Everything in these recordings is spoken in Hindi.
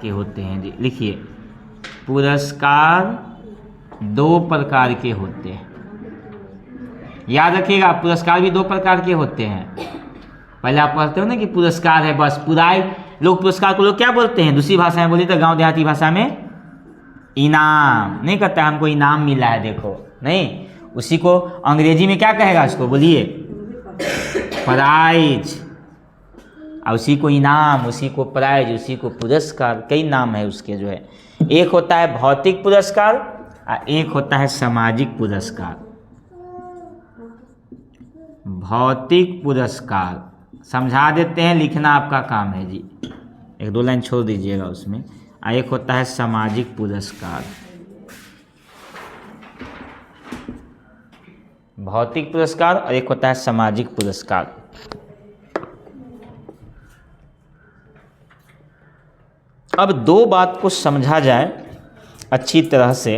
के होते हैं जी। लिखिए, पुरस्कार 2 प्रकार के होते हैं। याद रखिएगा, पुरस्कार भी 2 प्रकार के होते हैं। पहले आप पढ़ते हो ना कि पुरस्कार है, बस पुराई लोग पुरस्कार को लोग क्या बोलते हैं, दूसरी भाषा में बोलिए तो गांव देहाती भाषा में इनाम। नहीं कहता हमको इनाम मिला है देखो, नहीं, उसी को अंग्रेजी में क्या कहेगा, उसको बोलिए प्राइज, और उसी को इनाम, उसी को प्राइज, उसी को पुरस्कार, कई नाम है उसके जो है। एक होता है भौतिक पुरस्कार और एक होता है सामाजिक पुरस्कार। भौतिक पुरस्कार समझा देते हैं, लिखना आपका काम है जी, 1-2 लाइन छोड़ दीजिएगा उसमें। और एक होता है सामाजिक पुरस्कार। भौतिक पुरस्कार और एक होता है सामाजिक पुरस्कार। अब 2 बात को समझा जाए अच्छी तरह से।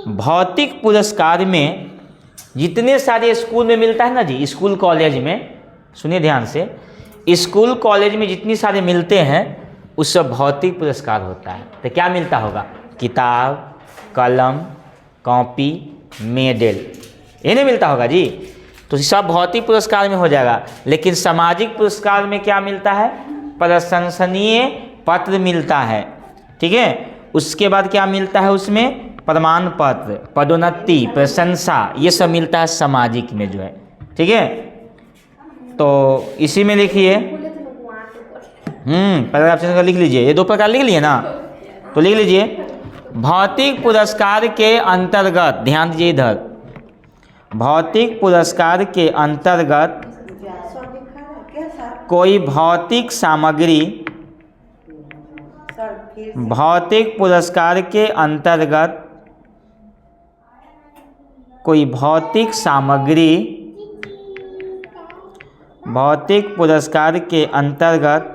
भौतिक पुरस्कार में जितने सारे स्कूल में मिलता है ना जी, स्कूल कॉलेज में, सुनिए ध्यान से, स्कूल कॉलेज में जितनी सारे मिलते हैं उस सब भौतिक पुरस्कार होता है। तो क्या मिलता होगा, किताब, कलम, कॉपी, मेडल, ये नहीं मिलता होगा जी। तो सब भौतिक पुरस्कार में हो जाएगा। लेकिन सामाजिक पुरस्कार में क्या मिलता है, प्रशंसनीय पत्र मिलता है, ठीक है। उसके बाद क्या मिलता है उसमें, प्रमाण पत्र, पदोन्नति, प्रशंसा, ये सब मिलता है सामाजिक में जो है, ठीक है। तो इसी में लिखिए, पैराग्राफ का लिख लीजिए, ये 2 प्रकार लिख लिए ना, तो लिख लीजिए। भौतिक पुरस्कार के अंतर्गत, ध्यान दीजिए इधर, भौतिक पुरस्कार के अंतर्गत कोई भौतिक सामग्री, भौतिक पुरस्कार के अंतर्गत कोई भौतिक सामग्री, भौतिक पुरस्कार के अंतर्गत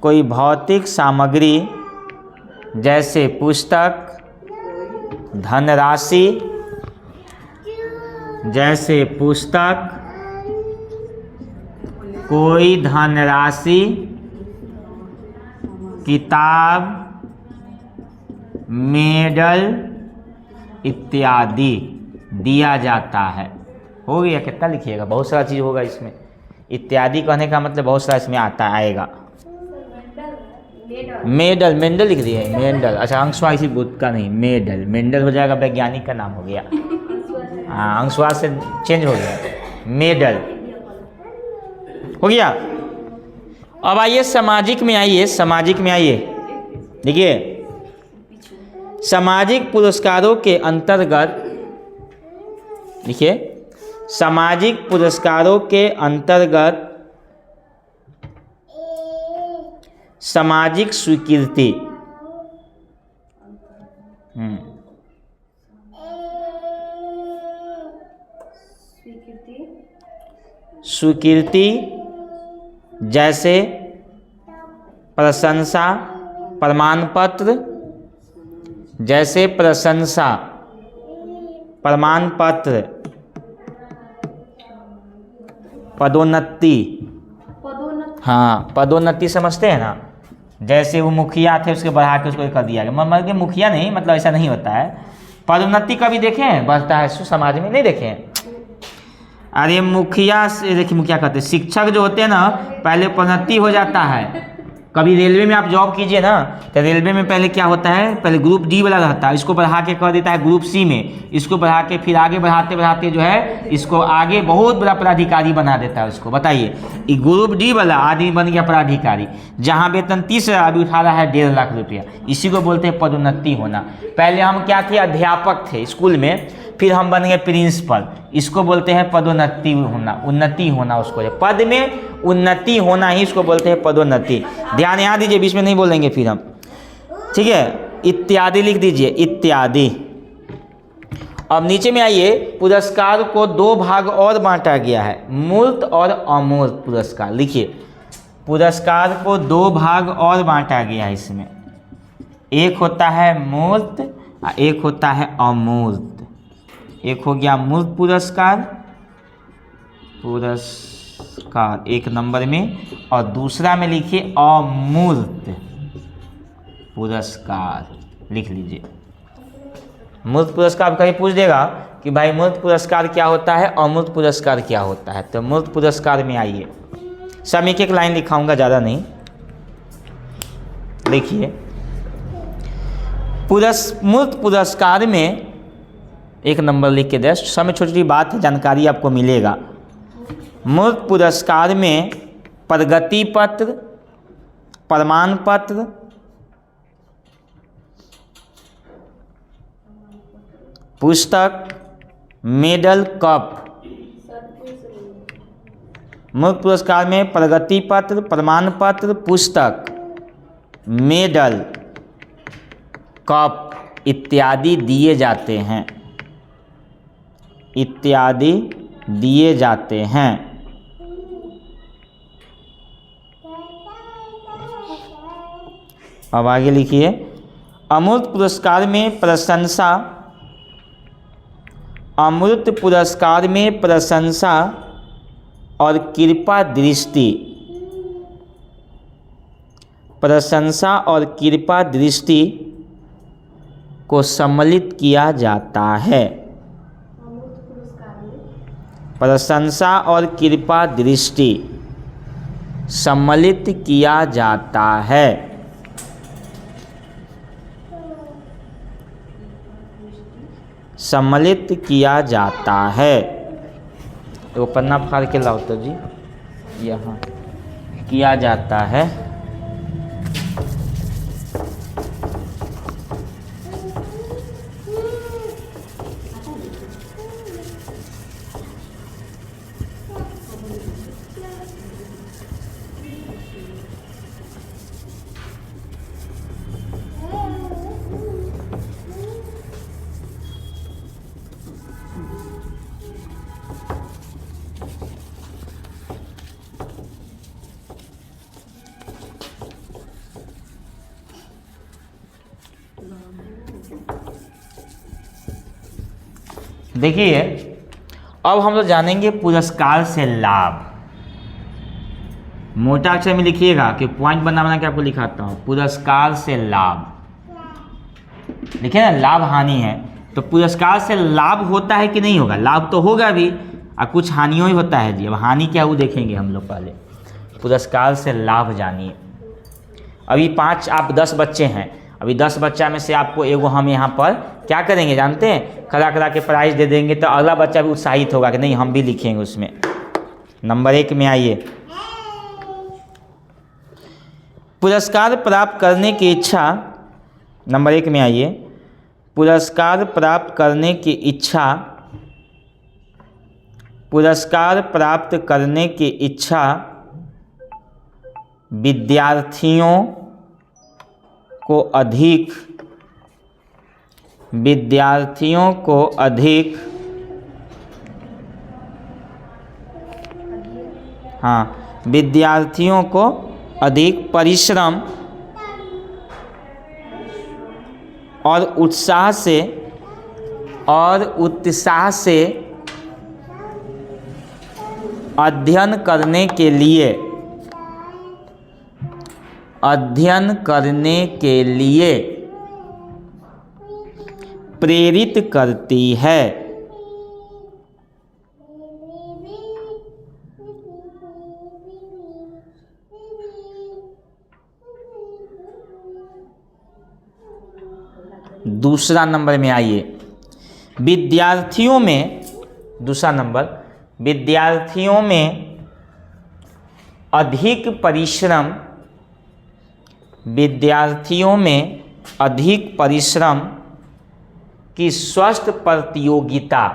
कोई भौतिक सामग्री जैसे पुस्तक, धनराशि, जैसे पुस्तक, कोई धनराशि, किताब, मेडल इत्यादि दिया जाता है। हो गया, कितना लिखिएगा, बहुत सारा चीज़ होगा इसमें। इत्यादि कहने का मतलब बहुत सारा इसमें आता आएगा। मेडल, मेंडल लिख दिए, मेंडल, अच्छा अंशवा इसी बुद्ध का नहीं, मेडल, मेंडल हो जाएगा, वैज्ञानिक का नाम हो गया, हाँ अंशवा से चेंज हो गया, मेडल हो गया। अब आइए सामाजिक में, आइए सामाजिक में, आइए देखिए, सामाजिक पुरस्कारों के अंतर्गत, देखिए सामाजिक पुरस्कारों के अंतर्गत सामाजिक स्वीकृति, स्वीकृति जैसे प्रशंसा, प्रमाण पत्र, जैसे प्रशंसा, प्रमाण पत्र, पदोन्नति, हाँ पदोन्नति समझते हैं ना, जैसे वो मुखिया थे उसके बढ़ा के उसको कर दिया गया, मतलब कि मुखिया नहीं, मतलब ऐसा नहीं होता है। पदोन्नति कभी देखे हैं, बढ़ता है समाज में, नहीं देखे हैं। अरे मुखिया से, देखिए मुखिया कहते हैं, शिक्षक जो होते हैं ना, पहले पदोन्नति हो जाता है। कभी रेलवे में आप जॉब कीजिए ना, तो रेलवे में पहले क्या होता है, पहले ग्रुप डी वाला रहता है, इसको बढ़ा के कर देता है ग्रुप सी में, इसको बढ़ा के फिर आगे बढ़ाते बढ़ाते जो है इसको आगे बहुत बड़ा पदाधिकारी बना देता है उसको। बताइए, ये ग्रुप डी वाला आदमी बन गया पदाधिकारी, जहाँ वेतन 30,000 अभी उठा रहा है 1.5 लाख रुपया, इसी को बोलते हैं पदोन्नति होना। पहले हम क्या थे, अध्यापक थे स्कूल में, फिर हम बन गए प्रिंसिपल, इसको बोलते हैं पदोन्नति होना, उन्नति होना, उसको पद में उन्नति होना ही इसको बोलते हैं पदोन्नति। ध्यान यहाँ दीजिए, बीच में नहीं बोलेंगे फिर हम, ठीक है। इत्यादि लिख दीजिए, इत्यादि। अब नीचे में आइए, पुरस्कार को 2 भाग और बांटा गया है, मूर्त और अमूर्त पुरस्कार। लिखिए, पुरस्कार को 2 भाग और बांटा गया है इसमें, एक होता है मूर्त और एक होता है अमूर्त। एक हो गया मूर्त पुरस्कार, पुरस्कार 1 नंबर में, और दूसरा में लिखिए अमूर्त, पुरस्कार लिख लीजिए। मूर्त पुरस्कार कहीं पूछ देगा कि भाई मूर्त पुरस्कार क्या होता है, अमूर्त पुरस्कार क्या होता है, तो मूर्त पुरस्कार में आइए। सब एक एक लाइन लिखाऊंगा, ज़्यादा नहीं। देखिए, मूर्त पुरस्कार में एक नंबर लिख के दे, सब में छोटी छोटी बात है, जानकारी आपको मिलेगा। मूर्त पुरस्कार में प्रगति पत्र, प्रमाण पत्र, पुस्तक, मेडल, कप। मूर्त पुरस्कार में प्रगति पत्र, प्रमाण पत्र, पुस्तक, मेडल, कप इत्यादि दिए जाते हैं, इत्यादि दिए जाते हैं। अब आगे लिखिए, अमूर्त पुरस्कार में प्रशंसा, अमूर्त पुरस्कार में प्रशंसा और कृपा दृष्टि, प्रशंसा और कृपा दृष्टि को सम्मिलित किया जाता है। प्रशंसा और कृपा दृष्टि सम्मिलित किया जाता है। सम्मिलित किया जाता है। तो पन्ना फाड़ के लाओ तो जी, यहाँ किया जाता है। देखिए, अब हम लोग जानेंगे पुरस्कार से लाभ। मोटा अक्षर में लिखिएगा कि पॉइंट बना के आपको लिखाता हूँ। पुरस्कार से लाभ देखिए ना, लाभ हानि है, तो पुरस्कार से लाभ होता है कि नहीं होगा? लाभ तो होगा भी और कुछ हानियों ही होता है जी। अब हानि क्या वो देखेंगे हम लोग। पहले पुरस्कार से लाभ जानिए। अभी 5 आप 10 बच्चे हैं, अभी 10 बच्चा में से आपको एगो हम यहाँ पर क्या करेंगे जानते हैं, खड़ा करा के प्राइज़ दे देंगे, तो अगला बच्चा भी उत्साहित होगा कि नहीं हम भी लिखेंगे उसमें। नंबर 1 में आइए, पुरस्कार प्राप्त करने की इच्छा। नंबर 1 में आइए, पुरस्कार प्राप्त करने की इच्छा, पुरस्कार प्राप्त करने की इच्छा विद्यार्थियों को अधिक विद्यार्थियों को अधिक परिश्रम और उत्साह से अध्ययन करने के लिए प्रेरित करती है। दूसरा नंबर में आइए, विद्यार्थियों में, दूसरा नंबर, विद्यार्थियों में अधिक परिश्रम की स्वस्थ प्रतियोगिता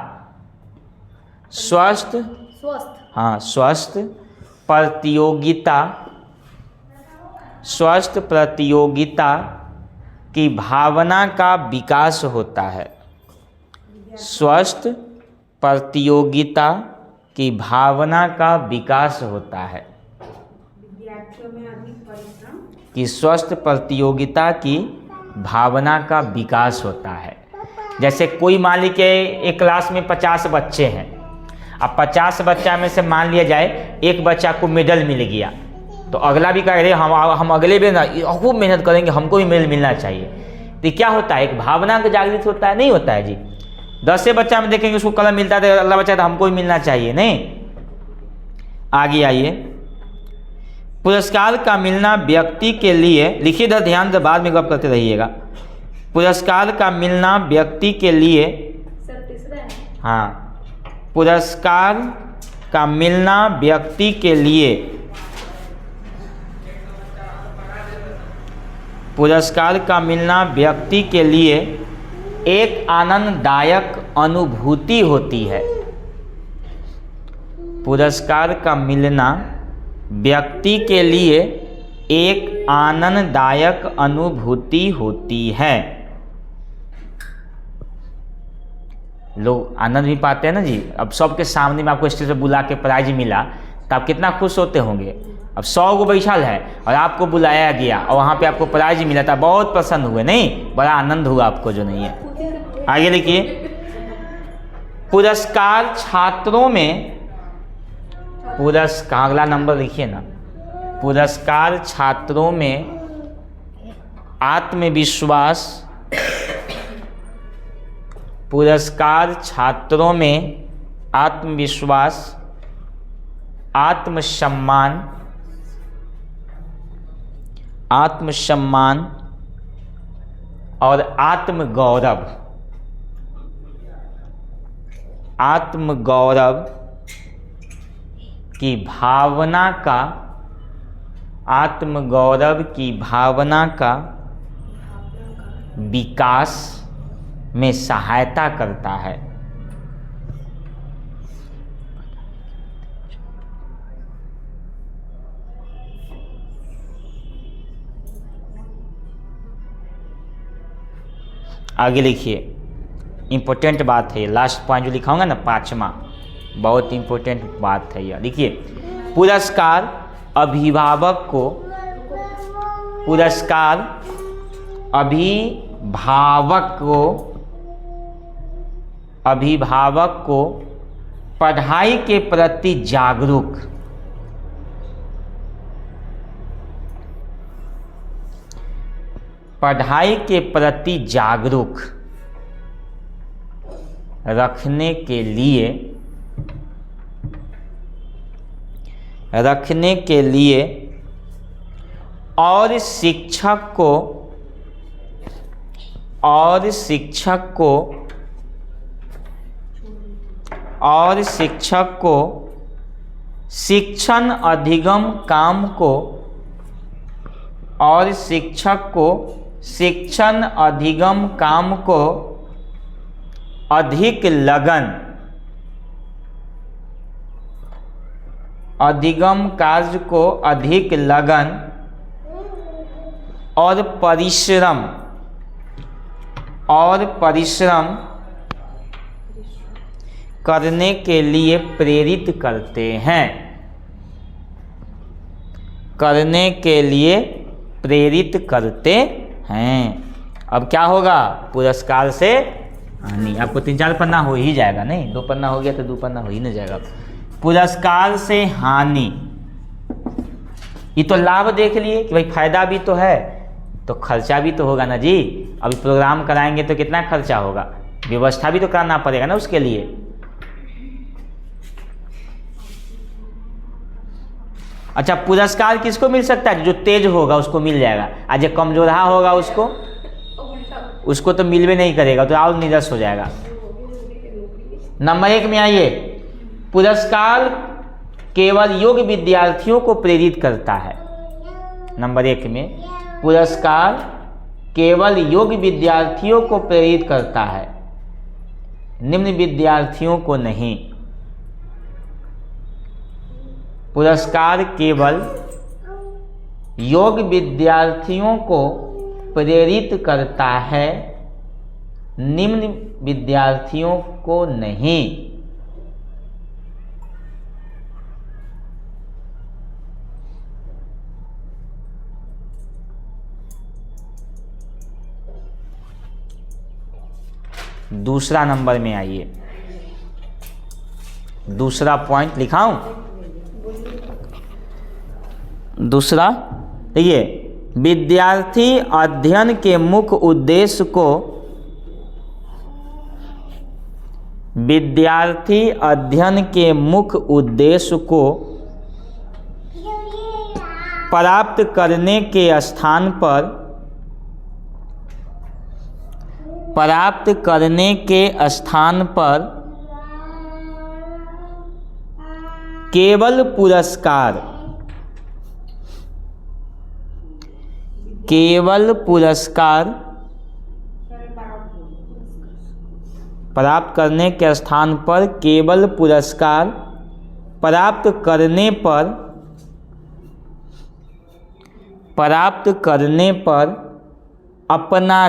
की भावना का विकास होता है। स्वस्थ प्रतियोगिता की भावना का विकास होता है। विद्यार्थियों में अधिक परिश्रम की स्वस्थ प्रतियोगिता की भावना का विकास होता है। जैसे कोई मान लीजिए एक क्लास में 50 बच्चे हैं, अब 50 बच्चा में से मान लिया जाए एक बच्चा को मेडल मिल गया, तो अगला भी कह रहे हम अगले भी ना खूब मेहनत करेंगे, हमको भी मेल मिलना चाहिए। तो क्या होता है, एक भावना का जागृत होता है, नहीं होता है जी। 10 से बच्चा में देखेंगे उसको कलम मिलता है तो अगला बच्चा तो हमको भी मिलना चाहिए, नहीं। आगे आइए, पुरस्कार का मिलना व्यक्ति के लिए, लिखिए इधर ध्यान से, बाद में गप करते रहिएगा। पुरस्कार का मिलना व्यक्ति के लिए, सर तीसरा है। हाँ, पुरस्कार का मिलना व्यक्ति के लिए, पुरस्कार का मिलना व्यक्ति के लिए एक आनंददायक अनुभूति होती है। पुरस्कार का मिलना व्यक्ति के लिए एक आनंददायक अनुभूति होती है। लोग आनंद भी पाते हैं ना जी। अब सबके सामने में आपको स्टेज पर बुला के प्राइज मिला तो आप कितना खुश होते होंगे। अब 100 गो बैठल है और आपको बुलाया गया और वहाँ पे आपको प्राइज मिला था, बहुत पसंद हुए, नहीं, बड़ा आनंद हुआ आपको, जो नहीं है। आगे लिखिए, पुरस्कार छात्रों में, पुरस्कार, अगला नंबर लिखिए ना, पुरस्कार छात्रों में आत्मविश्वास, पुरस्कार छात्रों में आत्मविश्वास, आत्मसम्मान, आत्मसम्मान और आत्मगौरव, आत्मगौरव की भावना का, आत्मगौरव की भावना का विकास में सहायता करता है। आगे लिखिए, इम्पोर्टेंट बात है ये, लास्ट पॉइंट जो लिखाऊंगा ना, 5वां, बहुत इम्पोर्टेंट बात है ये। लिखिए, पुरस्कार अभिभावक को, पुरस्कार अभिभावक को, अभिभावक को पढ़ाई के प्रति जागरूक, पढ़ाई के प्रति जागरूक रखने के लिए, रखने के लिए और शिक्षक को, और शिक्षक को, और शिक्षक को शिक्षण अधिगम काम को, और शिक्षक को शिक्षण अधिगम काम को अधिक लगन, अधिगम कार्य को अधिक लगन और परिश्रम, और परिश्रम करने के लिए प्रेरित करते हैं, करने के लिए प्रेरित करते हैं। अब क्या होगा, पुरस्कार से हानि, आपको 3-4 पन्ना हो ही जाएगा, नहीं 2 पन्ना हो गया तो 2 पन्ना हो ही नहीं जाएगा। पुरस्कार से हानि, ये तो लाभ देख लिए कि भाई फायदा भी तो है, तो खर्चा भी तो होगा ना जी। अभी प्रोग्राम कराएंगे तो कितना खर्चा होगा, व्यवस्था भी तो करना पड़ेगा ना उसके लिए। अच्छा, पुरस्कार किसको मिल सकता है, जो तेज होगा उसको मिल जाएगा, आज जो कमजोरहा होगा उसको तो मिलवे नहीं करेगा, तो और निरस हो जाएगा। नंबर 1 में आइए, पुरस्कार केवल योग्य विद्यार्थियों को प्रेरित करता है। नंबर 1 में पुरस्कार केवल योग्य विद्यार्थियों को प्रेरित करता है, निम्न विद्यार्थियों को नहीं। पुरस्कार केवल योग्य विद्यार्थियों को प्रेरित करता है, निम्न विद्यार्थियों को नहीं। दूसरा नंबर में आइए, दूसरा पॉइंट लिखाऊं। दूसरा देखिए, विद्यार्थी अध्ययन के मुख्य उद्देश्य को प्राप्त करने के स्थान पर केवल पुरस्कार प्राप्त करने के स्थान पर केवल पुरस्कार प्राप्त करने पर अपना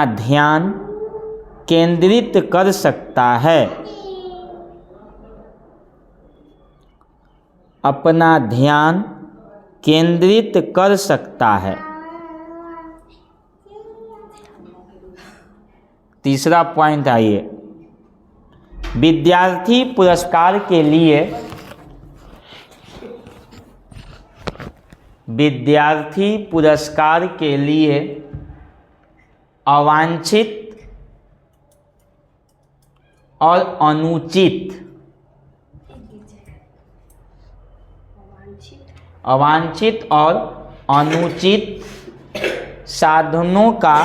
ध्यान केंद्रित कर सकता है। अपना ध्यान केंद्रित कर सकता है। तीसरा पॉइंट आइए, विद्यार्थी पुरस्कार के लिए अवांछित और अनुचित साधनों का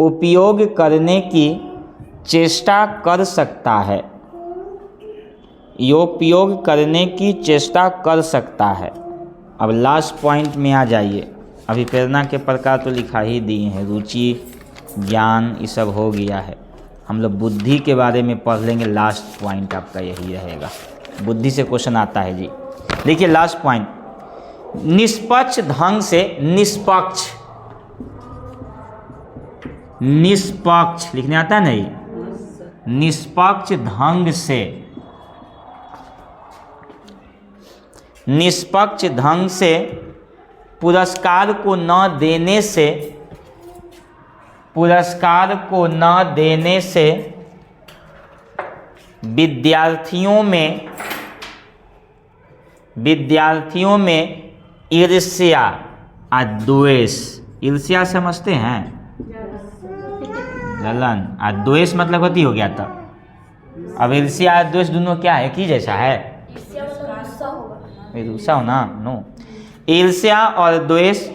उपयोग करने की चेष्टा कर सकता है। अब लास्ट पॉइंट में आ जाइए। अभी प्रेरणा के प्रकार तो लिखा ही दिए हैं, रुचि, ज्ञान, ये सब हो गया है। हम लोग बुद्धि के बारे में पढ़ लेंगे। लास्ट पॉइंट आपका यही रहेगा, बुद्धि से क्वेश्चन आता है जी। देखिए लास्ट पॉइंट, निष्पक्ष ढंग से निष्पक्ष लिखने आता है नहीं, निष्पक्ष ढंग से पुरस्कार को न देने से विद्यार्थियों में ईर्ष्या और द्वेष, ईर्ष्या समझते हैं, जलन और द्वेष मतलब गति हो गया था। अब ईर्ष्या और द्वेष दोनों क्या है, एक ही जैसा है, गुस्सा हो ना, नो। ईर्ष्या और द्वेष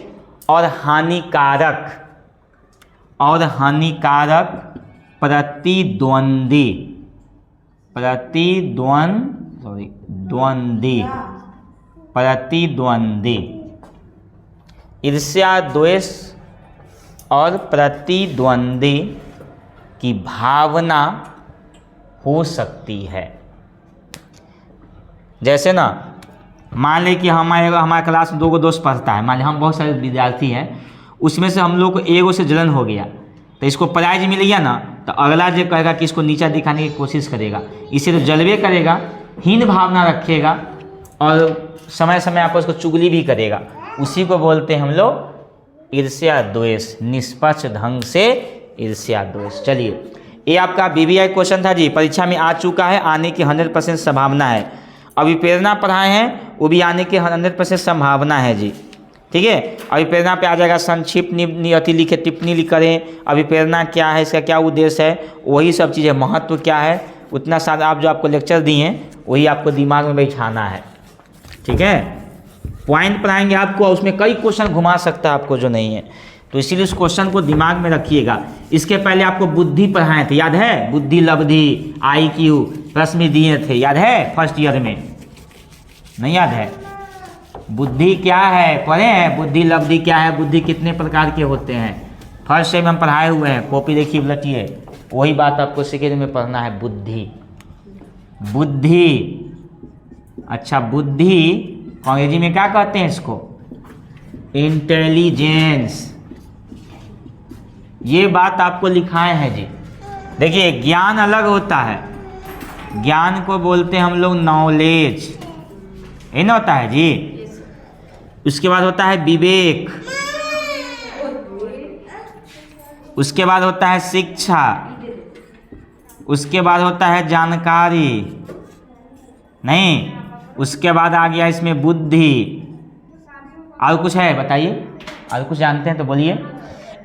और हानिकारक प्रतिद्वंदी ईर्ष्या, द्वेष और प्रतिद्वंदी की भावना हो सकती है। जैसे ना, मान लें कि हमारे क्लास में 2 दोस्त पढ़ता है, मान लें हम बहुत सारे विद्यार्थी हैं, उसमें से हम लोग को एगो से जलन हो गया, तो इसको प्राइज मिल गया ना, तो अगला जो कहेगा कि इसको नीचा दिखाने की कोशिश करेगा, इसे तो जलवे करेगा, हीन भावना रखेगा और समय समय आप उसको चुगली भी करेगा। उसी को बोलते हैं हम लोग ईर्ष्या द्वेष, निष्पक्ष ढंग से ईर्ष्या द्वेष। चलिए, ये आपका BBI क्वेश्चन था जी, परीक्षा में आ चुका है, आने की 100% संभावना है। अभी प्रेरणा पढ़ाए हैं, वो भी आने की 100% संभावना है जी, ठीक है। अभी प्रेरणा पे आ जाएगा, संक्षिप्त लिखे, टिप्पणी करें, अभी प्रेरणा क्या है, इसका क्या उद्देश्य है, वही सब चीज़ें, महत्व क्या है, उतना सारा आप जो आपको लेक्चर दिए हैं वही आपको दिमाग में बैठाना है, ठीक है। पॉइंट पढ़ाएंगे आपको, उसमें कई क्वेश्चन घुमा सकता है आपको जो नहीं है, तो इसीलिए उस क्वेश्चन को दिमाग में रखिएगा। इसके पहले आपको बुद्धि पढ़ाए थे, याद है, बुद्धि, लब्धि, IQ प्रश्न दिए थे, याद है, फर्स्ट ईयर में, नहीं याद है? बुद्धि क्या है पढ़े हैं, बुद्धि लब्धि क्या है, बुद्धि कितने प्रकार के होते हैं, फर्स्ट टाइम हम पढ़ाए हुए हैं, कॉपी देखिए उलटिए, वही बात आपको सेकेंड में पढ़ना है। बुद्धि, अच्छा बुद्धि अंग्रेजी में क्या कहते हैं इसको, इंटेलिजेंस, ये बात आपको लिखाए हैं जी। देखिए ज्ञान अलग होता है ज्ञान को बोलते हैं हम लोग नॉलेज, यही ना होता है जी। उसके बाद होता है विवेक, उसके बाद होता है शिक्षा, उसके बाद होता है जानकारी, नहीं, उसके बाद आ गया इसमें बुद्धि। और कुछ है बताइए, और कुछ जानते हैं तो बोलिए।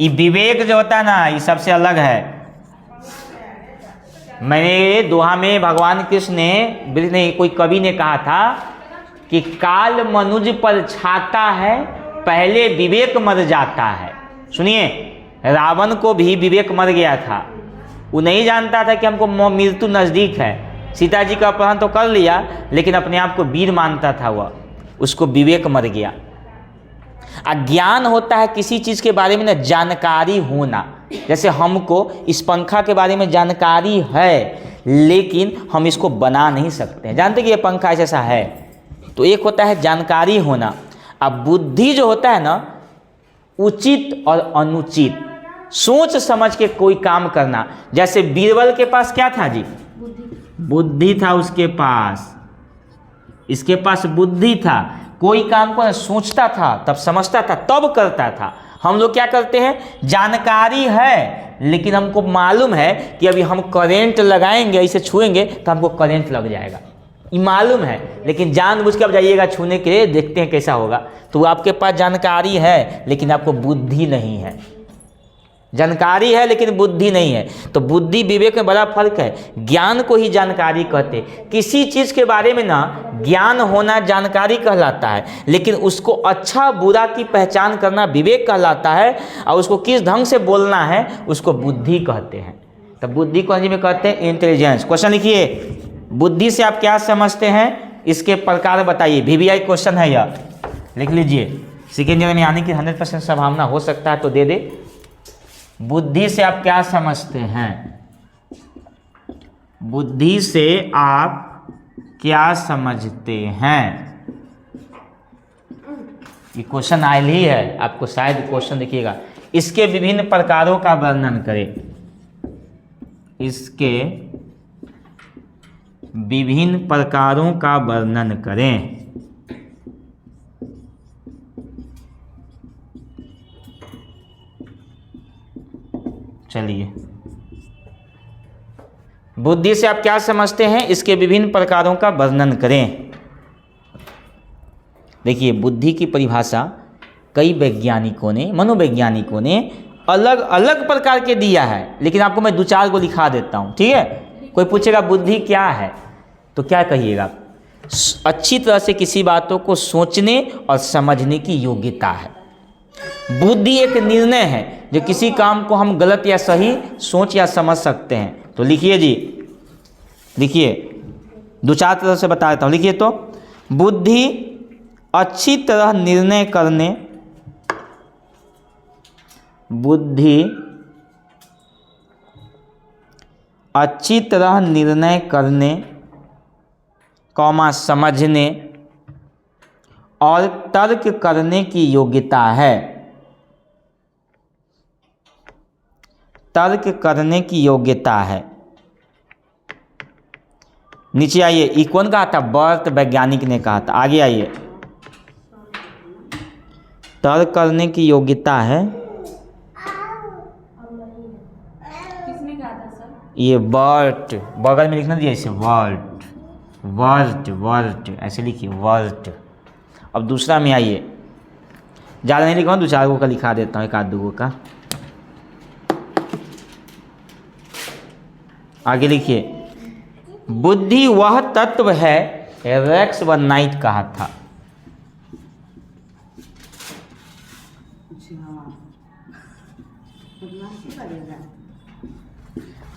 ये विवेक जो होता है ना, ये सबसे अलग है। मैंने दोहा में भगवान कृष्ण ने, नहीं कोई कवि ने कहा था कि काल मनुज पर छाता है, पहले विवेक मर जाता है। सुनिए, रावण को भी विवेक मर गया था। वो नहीं जानता था कि हमको मृत्यु नज़दीक है। सीता जी का अपहरण तो कर लिया, लेकिन अपने आप को वीर मानता था वह, उसको विवेक मर गया। अज्ञान होता है किसी चीज़ के बारे में ना जानकारी होना। जैसे हमको इस पंखा के बारे में जानकारी है, लेकिन हम इसको बना नहीं सकते हैं। जानते कि ये पंखा ऐसा है, तो एक होता है जानकारी होना। अब बुद्धि जो होता है ना, उचित और अनुचित सोच समझ के कोई काम करना। जैसे बीरबल के पास क्या था जी? बुद्धि था उसके पास, इसके पास बुद्धि था। कोई काम को सोचता था, तब समझता था, तब करता था। हम लोग क्या करते हैं, जानकारी है लेकिन हमको मालूम है कि अभी हम करंट लगाएंगे, इसे छुएंगे तो हमको करंट लग जाएगा, ये मालूम है, लेकिन जानबूझ के अब जाइएगा छूने के लिए, देखते हैं कैसा होगा। तो आपके पास जानकारी है लेकिन आपको बुद्धि नहीं है। जानकारी है लेकिन बुद्धि नहीं है। तो बुद्धि विवेक में बड़ा फर्क है। ज्ञान को ही जानकारी कहते। किसी चीज़ के बारे में ना ज्ञान होना जानकारी कहलाता है, लेकिन उसको अच्छा बुरा की पहचान करना विवेक कहलाता है, और उसको किस ढंग से बोलना है उसको बुद्धि कहते हैं। तो बुद्धि को अंग्रेजी में कहते हैं इंटेलिजेंस। क्वेश्चन लिखिए, बुद्धि से आप क्या समझते हैं, इसके प्रकार बताइए। VVI क्वेश्चन है यह, लिख लीजिए। सेकेंड ईयर में आने की 100% संभावना हो सकता है तो दे दे। बुद्धि से आप क्या समझते हैं? बुद्धि से आप क्या समझते हैं? ये क्वेश्चन आयल ही है, आपको शायद क्वेश्चन देखिएगा। इसके विभिन्न प्रकारों का वर्णन करें। इसके विभिन्न प्रकारों का वर्णन करें। चलिए, बुद्धि से आप क्या समझते हैं, इसके विभिन्न प्रकारों का वर्णन करें। देखिए, बुद्धि की परिभाषा कई वैज्ञानिकों ने, मनोवैज्ञानिकों ने अलग अलग प्रकार के दिया है, लेकिन आपको मैं 2-4 को लिखा देता हूं, ठीक है। कोई पूछेगा बुद्धि क्या है तो क्या कहिएगा? अच्छी तरह से किसी बातों को सोचने और समझने की योग्यता है। बुद्धि एक निर्णय है जो किसी काम को हम गलत या सही सोच या समझ सकते हैं। तो लिखिए जी, लिखिए, 2-4 तरह से बता देता हूँ। लिखिए तो, बुद्धि अच्छी तरह निर्णय करने, बुद्धि अच्छी तरह निर्णय करने, कौमा समझने और तर्क करने की योग्यता है। तर्क करने की योग्यता है। नीचे आइए, ये कौन कहा था? बर्ट वैज्ञानिक ने कहा था। आगे आइए, तर्क करने की योग्यता है। किसने कहा था सर? ये बर्ट, बगल में लिखना दिया इसे, वर्ट, वर्ट, वर्ट, ऐसे लिखिए, वर्ट। अब दूसरा में आइए, ज़्यादा नहीं लिखा, 2-4 गो का लिखा देता हूँ, 1-2 गो का। आगे लिखिए, बुद्धि वह तत्व है, रेक्स व नाइट कहा था।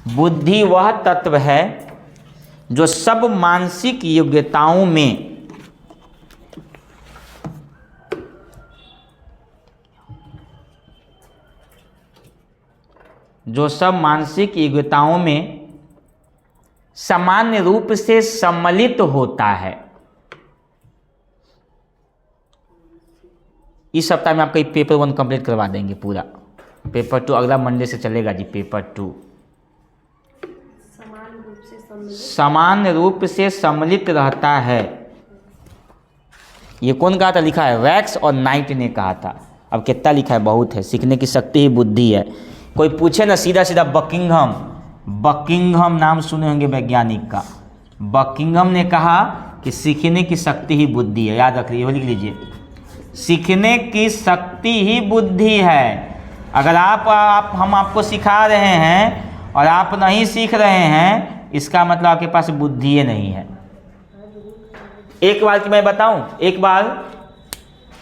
बुद्धि वह तत्व है जो सब मानसिक योग्यताओं में सामान्य रूप से सम्मिलित होता है। इस सप्ताह में आपका पेपर 1 कंप्लीट करवा देंगे पूरा। पेपर 2 अगला मंडे से चलेगा जी। पेपर 2 समान रूप से समान रूप से सम्मिलित रहता है। ये कौन कहा था? लिखा है वैक्स और नाइट ने कहा था। अब कितना लिखा है? बहुत है। सीखने की शक्ति ही बुद्धि है। कोई पूछे ना सीधा सीधा, बकिंघम नाम सुने होंगे वैज्ञानिक का। बकिंघम ने कहा कि सीखने की शक्ति ही बुद्धि है। याद रख लीजिए, लिख लीजिए, सीखने की शक्ति ही बुद्धि है। अगर हम आपको सिखा रहे हैं और आप नहीं सीख रहे हैं, इसका मतलब आपके पास बुद्धि नहीं है। एक बार की मैं बताऊं, एक बार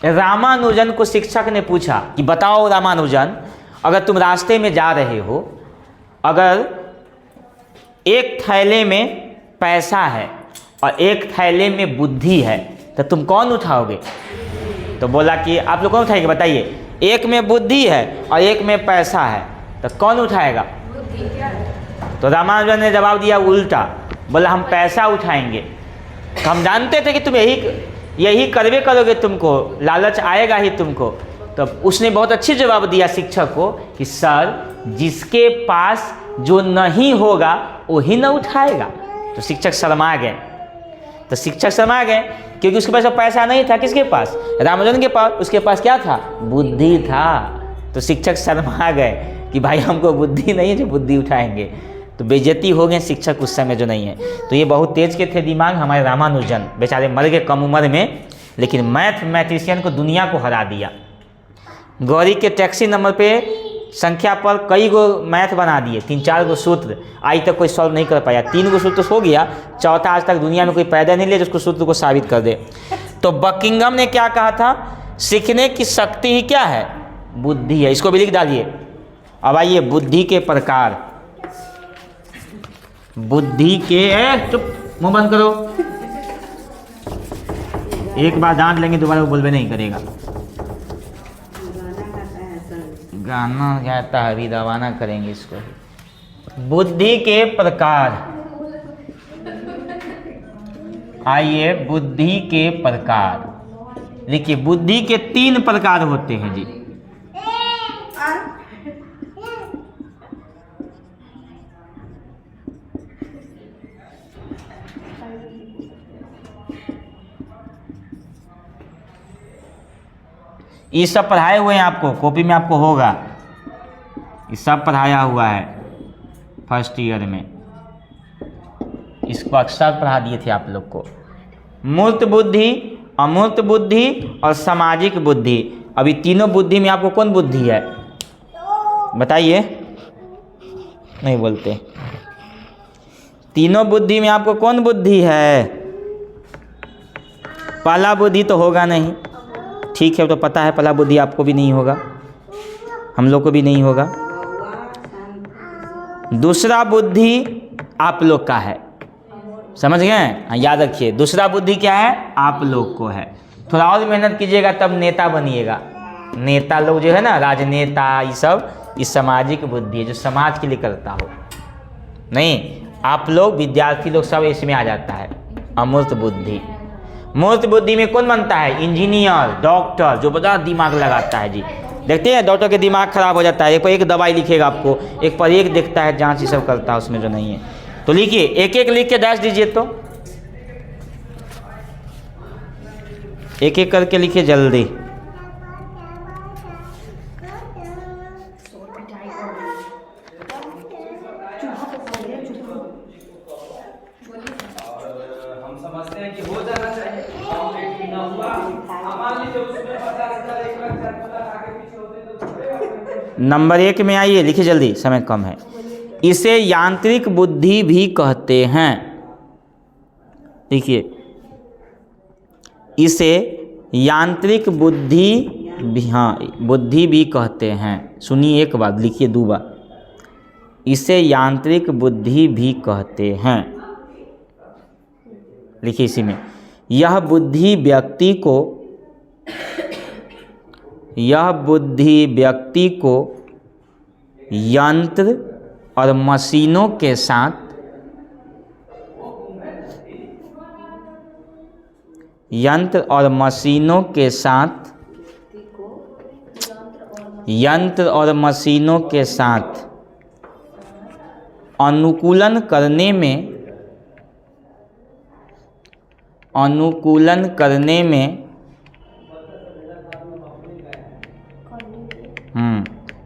रामानुजन को शिक्षक ने पूछा कि बताओ रामानुजन, अगर तुम रास्ते में जा रहे हो, अगर एक थैले में पैसा है और एक थैले में बुद्धि है, तो तुम कौन उठाओगे? तो बोला कि आप लोग कौन उठाएंगे बताइए? एक में बुद्धि है और एक में पैसा है, तो कौन उठाएगा? तो रामानुजन ने जवाब दिया उल्टा, बोला हम पैसा उठाएंगे। तो हम जानते थे कि तुम यही करवे करोगे, तुमको लालच आएगा ही तुमको। तो उसने बहुत अच्छी जवाब दिया शिक्षक को कि सर, जिसके पास जो नहीं होगा वही न उठाएगा। तो शिक्षक शर्मा गए। क्योंकि उसके पास पैसा नहीं था। किसके पास? रामानुजन के पास। उसके पास क्या था? बुद्धि था। तो शिक्षक शर्मा गए कि भाई हमको बुद्धि नहीं है जो बुद्धि उठाएंगे। तो बेइज्जती हो गए शिक्षक उस समय जो नहीं है। तो ये बहुत तेज के थे दिमाग हमारे रामानुजन, बेचारे मर गए कम उम्र में, लेकिन मैथमेटिशियन को दुनिया को हरा दिया। गौरी के टैक्सी नंबर पे संख्या पर कई गो मैथ बना दिए, 3-4 गो सूत्र, आज तक कोई सॉल्व नहीं कर पाया। 3 गो सूत्र हो गया, चौथा आज तक दुनिया में कोई पैदा नहीं लिया जिसको सूत्र को साबित कर दे। तो बकिंघम ने क्या कहा था? सीखने की शक्ति ही क्या है? बुद्धि है। इसको भी लिख डालिए। अब आइए बुद्धि के प्रकार। बुद्धि के चुप, मुंह बंद करो। एक बार डांट लेंगे, दोबारा वो बोलबे नहीं करेगा। गाना गाता है, अभी रवाना करेंगे इसको। बुद्धि के प्रकार। आइए बुद्धि के प्रकार लिखिए। बुद्धि के 3 प्रकार होते हैं जी। ये सब पढ़ाए हुए हैं आपको, कॉपी में आपको होगा, ये सब पढ़ाया हुआ है फर्स्ट ईयर में। इसको अक्सर पढ़ा दिए थे आप लोग को। मूर्त बुद्धि, अमूर्त बुद्धि और सामाजिक बुद्धि। अभी तीनों बुद्धि में आपको कौन बुद्धि है बताइए? नहीं बोलते। तीनों बुद्धि में आपको कौन बुद्धि है? पहला बुद्धि तो होगा नहीं, ठीक है, तो पता है पहला बुद्धि आपको भी नहीं होगा, हम लोग को भी नहीं होगा। दूसरा बुद्धि आप लोग का है, समझ गए? याद रखिए, दूसरा बुद्धि क्या है? आप लोग को है। थोड़ा और मेहनत कीजिएगा तब नेता बनिएगा। नेता लोग जो है ना, राजनेता, ये सब, ये सामाजिक बुद्धि है, जो समाज के लिए करता हो। नहीं, आप लोग विद्यार्थी लोग सब इसमें आ जाता है। अमूर्त बुद्धि। मूर्त बुद्धि में कौन बनता है? इंजीनियर, डॉक्टर, जो बड़ा दिमाग लगाता है जी। देखते हैं डॉक्टर के दिमाग खराब हो जाता है, एक पर एक दवाई लिखेगा आपको, एक पर एक देखता है, जांच ये सब करता है उसमें जो नहीं है। तो लिखिए, एक एक लिख के डैश दीजिए, तो एक एक करके लिखिए जल्दी। नंबर 1 में आइए, लिखिए जल्दी, समय कम है। इसे यांत्रिक बुद्धि भी कहते हैं। देखिए, इसे यांत्रिक बुद्धि भी, हाँ, बुद्धि भी कहते हैं। सुनिए एक बार, लिखिए 2 बार। इसे यांत्रिक बुद्धि भी कहते हैं। लिखिए इसी में, यह बुद्धि व्यक्ति को यंत्र और मशीनों के साथ अनुकूलन करने में अनुकूलन करने में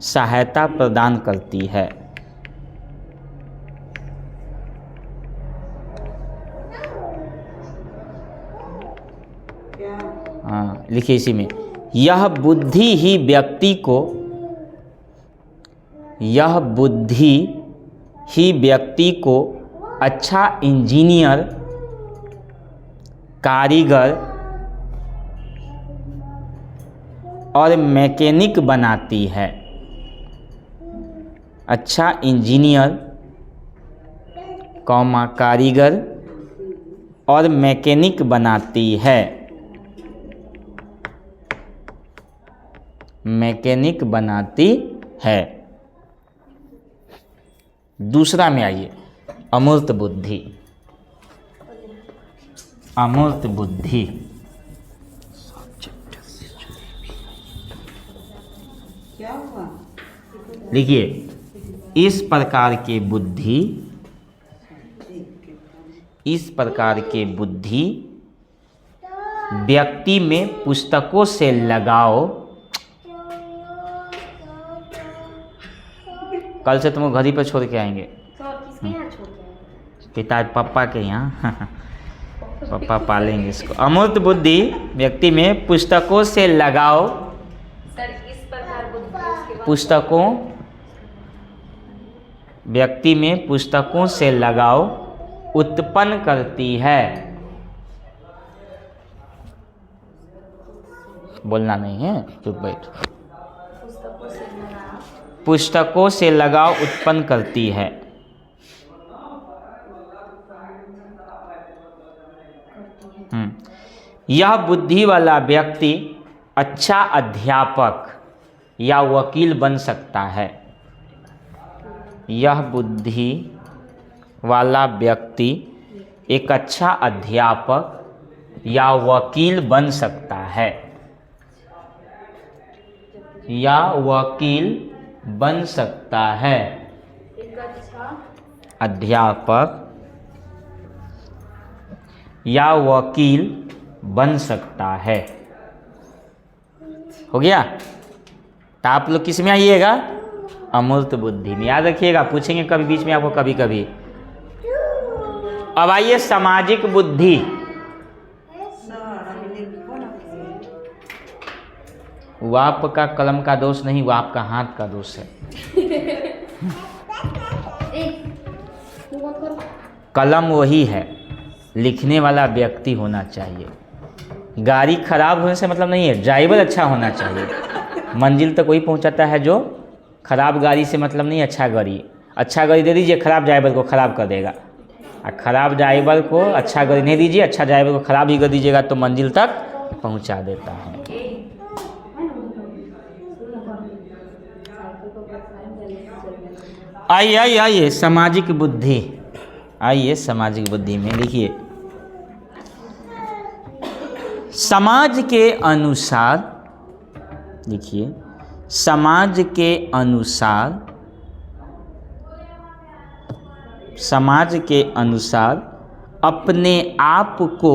सहायता प्रदान करती है। हाँ, लिखिए इसी में, यह बुद्धि ही व्यक्ति को अच्छा इंजीनियर, कारीगर और मैकेनिक बनाती है। अच्छा इंजीनियर, कारीगर और मैकेनिक बनाती है। मैकेनिक बनाती है। दूसरा में आइए, अमूर्त बुद्धि। अमूर्त बुद्धि क्या हुआ? लिखिए, इस प्रकार के बुद्धि व्यक्ति में पुस्तकों से लगाव, कल से तुमको घर ही पर छोड़ के आएंगे। सर किसके यहाँ छोड़ के आए? पिता पापा के यहाँ पापा पालेंगे इसको। अमूर्त बुद्धि व्यक्ति में पुस्तकों से लगाव, सर इस प्रकार बुद्धि उसके बाद व्यक्ति में पुस्तकों से लगाव उत्पन्न करती है। बोलना नहीं है, चुप बैठो। पुस्तकों से लगाव उत्पन्न करती है। यह बुद्धि वाला व्यक्ति अच्छा अध्यापक या वकील बन सकता है। यह बुद्धि वाला व्यक्ति एक अच्छा अध्यापक या वकील बन सकता है। या वकील बन सकता है। एक अच्छा अध्यापक या वकील बन सकता है। हो गया? तो आप लोग किस में आइएगा? अमूर्त बुद्धि में। याद रखिएगा, पूछेंगे कभी बीच में आपको कभी कभी। अब आइए सामाजिक बुद्धि। वो आपका कलम का दोष नहीं, वो आपका हाथ का दोष है। कलम वही है, लिखने वाला व्यक्ति होना चाहिए। गाड़ी खराब होने से मतलब नहीं है, ड्राइवर अच्छा होना चाहिए। मंजिल तक वही पहुंचाता है जो खराब गाड़ी से मतलब नहीं। अच्छा गाड़ी दे दीजिए, खराब ड्राइवर को खराब कर देगा। और खराब ड्राइवर को अच्छा गाड़ी नहीं दीजिए, अच्छा ड्राइवर को खराब ही कर दीजिएगा तो मंजिल तक पहुंचा देता है। आइए सामाजिक बुद्धि। आइए सामाजिक बुद्धि में लिखिए, समाज के अनुसार, लिखिए, समाज के अनुसार अपने आप को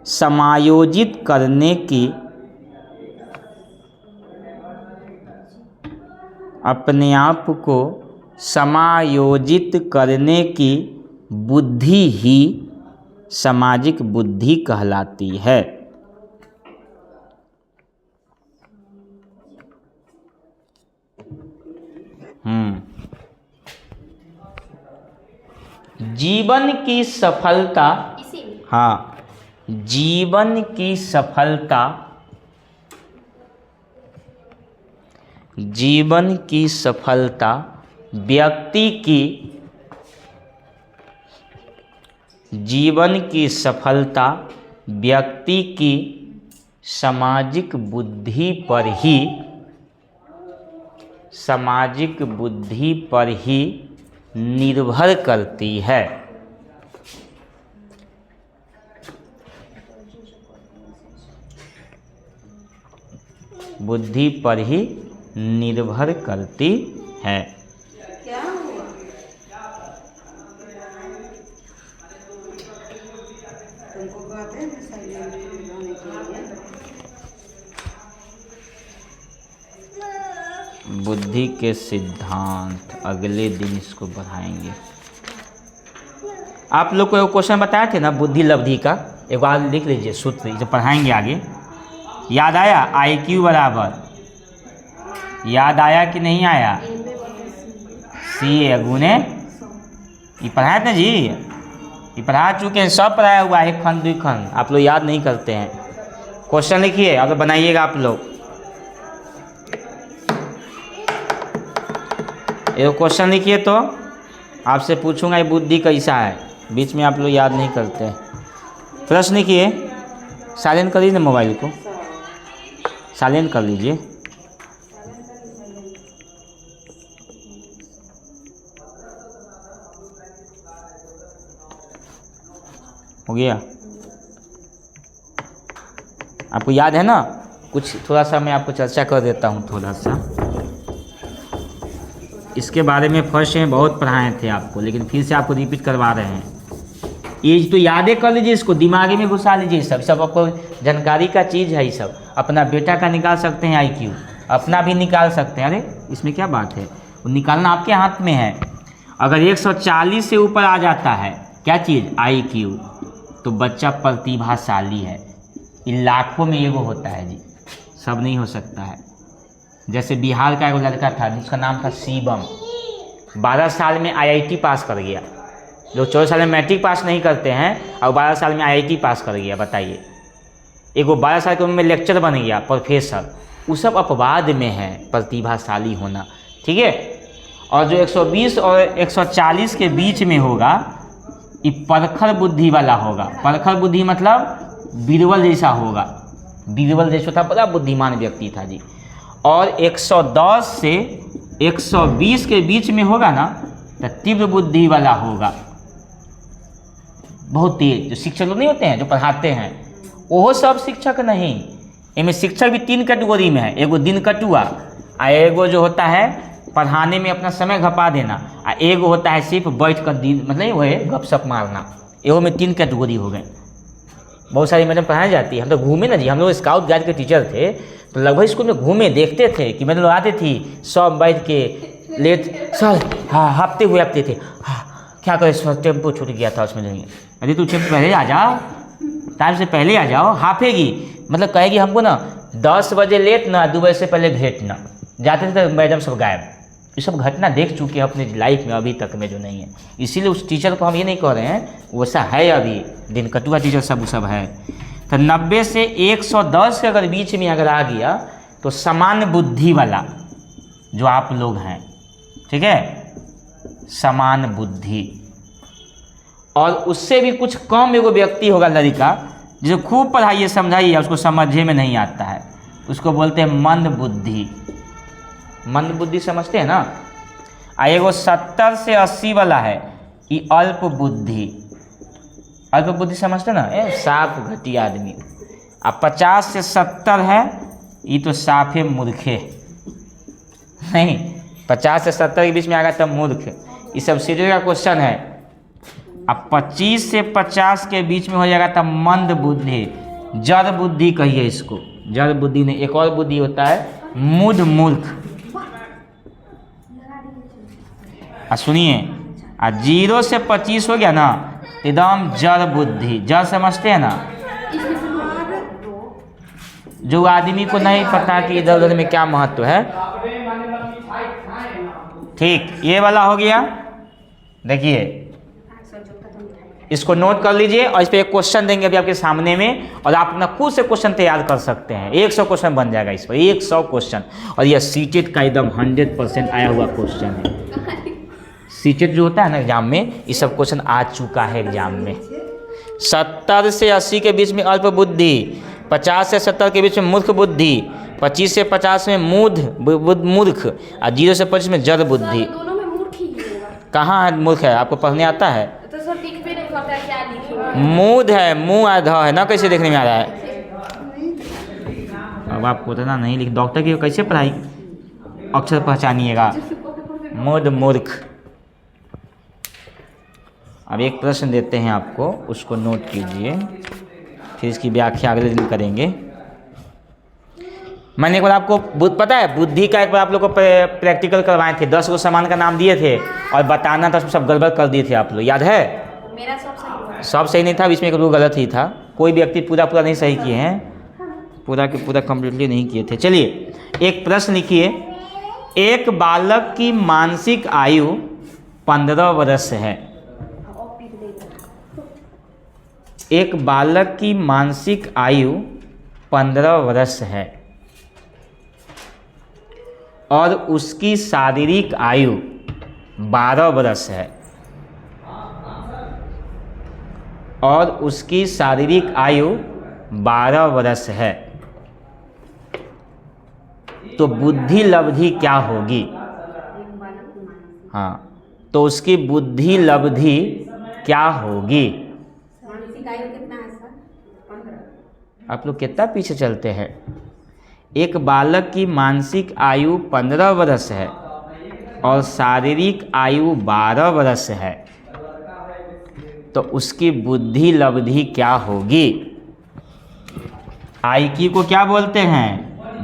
समायोजित करने की, अपने आप को समायोजित करने की बुद्धि ही सामाजिक बुद्धि कहलाती है। जीवन की सफलता, हाँ, जीवन की सफलता, जीवन की सफलता व्यक्ति की, जीवन की सफलता व्यक्ति की सामाजिक बुद्धि पर ही, सामाजिक बुद्धि पर ही निर्भर करती है। बुद्धि पर ही निर्भर करती है। क्या हुआ? तुमको कहते हैं ना साइलेंट रहने के लिए। बुद्धि के सिद्धांत अगले दिन इसको बढ़ाएंगे। आप लोग को एक क्वेश्चन बताए थे ना बुद्धि लब्धि का, एक बार लिख लीजिए सूत्र, इसे पढ़ाएंगे आगे। याद आया? IQ बराबर, याद आया कि नहीं आया? CA गुने, ये पढ़ाए थे जी, ये पढ़ा चुके हैं, सब पढ़ाया हुआ है, एक खंड 2 खंड, आप लोग याद नहीं करते हैं। क्वेश्चन लिखिए अब बनाइएगा आप लोग। एक क्वेश्चन लिखिए तो आपसे पूछूंगा ये बुद्धि कैसा है, बीच में आप लोग याद नहीं करते हैं। प्रश्न लिखिए, साइलेंट कर लीजिए मोबाइल को, साइलेंट कर लीजिए। हो गया? आपको याद है ना? कुछ थोड़ा सा मैं आपको चर्चा कर देता हूँ थोड़ा सा। इसके बारे में फर्स्ट में बहुत पढ़ाए थे आपको, लेकिन फिर से आपको रिपीट करवा रहे हैं। ये तो यादें कर लीजिए, इसको दिमाग में घुसा लीजिए। सब आपको जानकारी का चीज़ है। ये सब अपना बेटा का निकाल सकते हैं IQ, अपना भी निकाल सकते हैं। अरे इसमें क्या बात है, वो निकालना आपके हाथ में है। अगर 140 से ऊपर आ जाता है क्या चीज़, IQ, तो बच्चा प्रतिभाशाली है। इन लाखों में एगो होता है जी, सब नहीं हो सकता है। जैसे बिहार का एक लड़का था जिसका नाम था शिवम, 12 साल में IIT पास कर गया। लोग 14 साल में मैट्रिक पास नहीं करते हैं और 12 साल में IIT पास कर गया, बताइए। एक वो 12 साल की उम्र में लेक्चर बन गया, प्रोफेसर। वो सब अपवाद में है प्रतिभाशाली होना, ठीक है। और जो 120 और 140 के बीच में होगा, ये परखल बुद्धि वाला होगा। परखल बुद्धि मतलब बीरबल जैसा होगा, बीरबल जैसा था, बड़ा बुद्धिमान व्यक्ति था जी। और 110 से 120 के बीच में होगा ना, तो तीव्र बुद्धि वाला होगा, बहुत तेज। जो शिक्षक लोग नहीं होते हैं जो पढ़ाते हैं, वो सब शिक्षक नहीं। इनमें शिक्षक भी 3 कैटेगरी में है। एगो दिन कटुआ, एगो जो होता है पढ़ाने में अपना समय घपा देना, और एगो होता है सिर्फ बैठ कर दिन मतलब वो है गपशप मारना। एगो में 3 कैटेगरी हो गए। बहुत सारी मैडम पढ़ाई जाती है। हम लोग घूमे ना जी, हम लोग स्काउट गाइड के टीचर थे, तो लगभग स्कूल में घूमे, देखते थे कि मतलब आते थी सब बैठ के लेट सर, हाँ हाँपते हुए आते थे। हाँ क्या करें सर, टेम्पो छूट गया था उसमें नहीं। अरे तू टेम्पो पहले आ जाओ, टाइम से पहले आ जाओ। हाफेगी मतलब कहेगी हमको ना 10 बजे लेट ना, 2 बजे से पहले भेंट ना। जाते थे तो मैडम सब गायब। ये सब घटना देख चुके हैं अपने लाइफ में अभी तक में जो नहीं है। इसीलिए उस टीचर को हम ये नहीं कह रहे हैं, वैसा है अभी दिन कटुआ टीचर सब है। तो 90 से 110 के अगर बीच में अगर आ गया तो समान बुद्धि वाला जो आप लोग हैं, ठीक है, समान बुद्धि। और उससे भी कुछ कम एगो व्यक्ति होगा लड़का, जिसे खूब पढ़ाइए समझाइए उसको समझे में नहीं आता है, उसको बोलते हैं मंद बुद्धि। मंद बुद्धि समझते हैं ना। आ एगो 70 से 80 वाला है, ये अल्प बुद्धि। अल्प बुद्धि समझते ना, साफ घटिया आदमी। अब 50 से 70 है, ये तो साफे मूर्खे नहीं। 50 से 70 के बीच में आ गया तब मूर्ख। ये सब सीधे का क्वेश्चन है। अब 25 से 50 के बीच में हो जाएगा तब मंद बुद्धि, जड़ बुद्धि कहिए इसको। जड़ बुद्धि नहीं, एक और बुद्धि होता है मूढ़ मूर्ख। सुनिए, 0 से 25 हो गया ना, एकदम जड़ बुद्धि। जड़ समझते हैं ना, जो आदमी को नहीं पता कि इधर उधर में क्या महत्व है। ठीक, ये वाला हो गया। देखिए इसको नोट कर लीजिए और इस पर एक क्वेश्चन देंगे अभी आपके सामने में, और आप अपना खुद से क्वेश्चन तैयार कर सकते हैं। 100 क्वेश्चन बन जाएगा इस पर, 100 क्वेश्चन। और यह सीटेट का एकदम 100% आया हुआ क्वेश्चन है। सीटेट जो होता है ना एग्जाम में, ये सब क्वेश्चन आ चुका है एग्जाम में। 70 से 80 के बीच में अल्प बुद्धि, 50 से 70 के बीच में मूर्ख बुद्धि, 25 से 50 में मूर्ख, और 0 से 25 में जड़ बुद्धि। दोनों में मूर्ख ही होगा। कहाँ है मूर्ख है, आपको पढ़ने आता है? तो सर दिख भी नहीं पता है क्या लिखे। मूढ़ है, मुँह आधा है ना, कैसे देखने में आ रहा है? अब आपको उतना नहीं लिख, डॉक्टर की कैसे पढ़ाई अक्षर पहचानिएगा। मूढ़ मूर्ख। अब एक प्रश्न देते हैं आपको, उसको नोट कीजिए, फिर इसकी व्याख्या अगले दिन करेंगे। मैंने एक बार आपको पता है बुद्धि का एक बार आप लोग को प्रैक्टिकल करवाए थे, 10 गो सामान का नाम दिए थे और बताना था, उसमें सब गड़बड़ कर दिए थे आप लोग, याद है? मेरा सब सही हुआ। सब सही नहीं था, बीच में एक रूल गलत ही था। कोई व्यक्ति पूरा नहीं सही किए हैं, पूरा के पूरा कंप्लीटली नहीं किए थे। चलिए एक प्रश्न लिखिए, एक बालक की मानसिक आयु 15 वर्ष है। एक बालक की मानसिक आयु 15 वर्ष है और उसकी शारीरिक आयु 12 वर्ष है, और उसकी शारीरिक आयु 12 वर्ष है, तो बुद्धि लब्धि क्या होगी? हाँ, तो उसकी बुद्धि लब्धि क्या होगी? मानसिक आयु कितना है सर? 15। आप लोग कितना पीछे चलते हैं? एक बालक की मानसिक आयु 15 वर्ष है और शारीरिक आयु 12 वर्ष है, तो उसकी बुद्धि लब्धि क्या होगी? IQ को क्या बोलते हैं?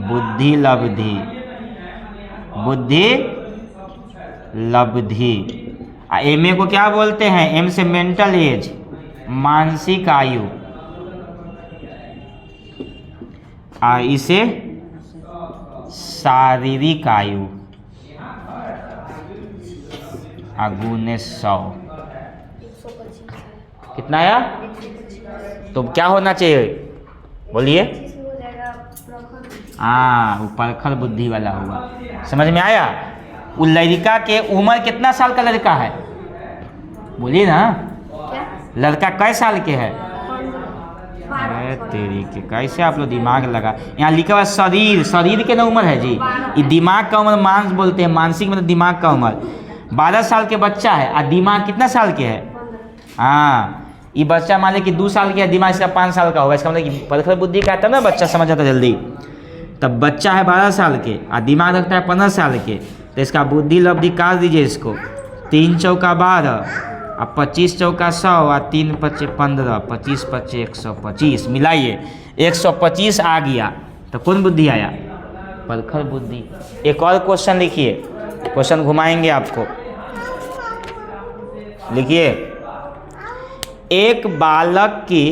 बुद्धि लब्धि। बुद्धि लब्धि। MA को क्या बोलते हैं? M से मेंटल एज, मानसिक आयु। इसे शारीरिक आयु। गुने 100 कितना आया? तो क्या होना चाहिए बोलिए? हाँ, वो परखल बुद्धि वाला हुआ। समझ में आया? वो लड़का के उम्र कितना साल का लड़का है? बोलिए ना। लड़का कै साल के है? अरे तेरी के, कैसे आप लोग दिमाग लगा। यहाँ लिखा हुआ शरीर, शरीर के ना उम्र है जी। ये दिमाग का उम्र मांस बोलते हैं, मानसिक मतलब दिमाग का उम्र। 12 साल के बच्चा है और दिमाग कितना साल के है? हाँ, ये बच्चा मान लीजिए कि 2 साल के है, दिमाग इसका 5 साल का होगा। इसका मतलब कि परखल बुद्धि का आता है ना, बच्चा समझ जाता जल्दी। तब बच्चा है 12 साल के और दिमाग रखता है 15 साल के, तो इसका बुद्धि लब्धि काट दीजिए इसको। 3 चौका 12 और 25 चौका 100 और 3 पच्चे 15, 25 पच्चे 125, मिलाइए 125 आ गया। तो कौन बुद्धि आया? परखल बुद्धि। एक और क्वेश्चन लिखिए, क्वेश्चन घुमाएंगे आपको। लिखिए, एक बालक की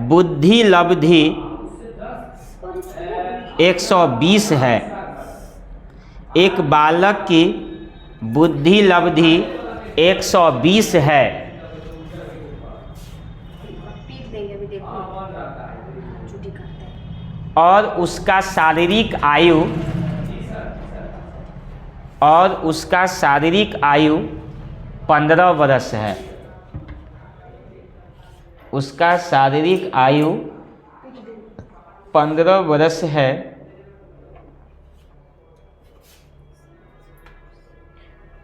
बुद्धि लब्धि 120 है। एक बालक की बुद्धि लब्धि 120 है। पीट देंगे अभी, देखो छुट्टी करते हैं। और उसका शारीरिक आयु, और उसका शारीरिक आयु 15 वर्ष है। उसका शारीरिक आयु 15 वर्ष है,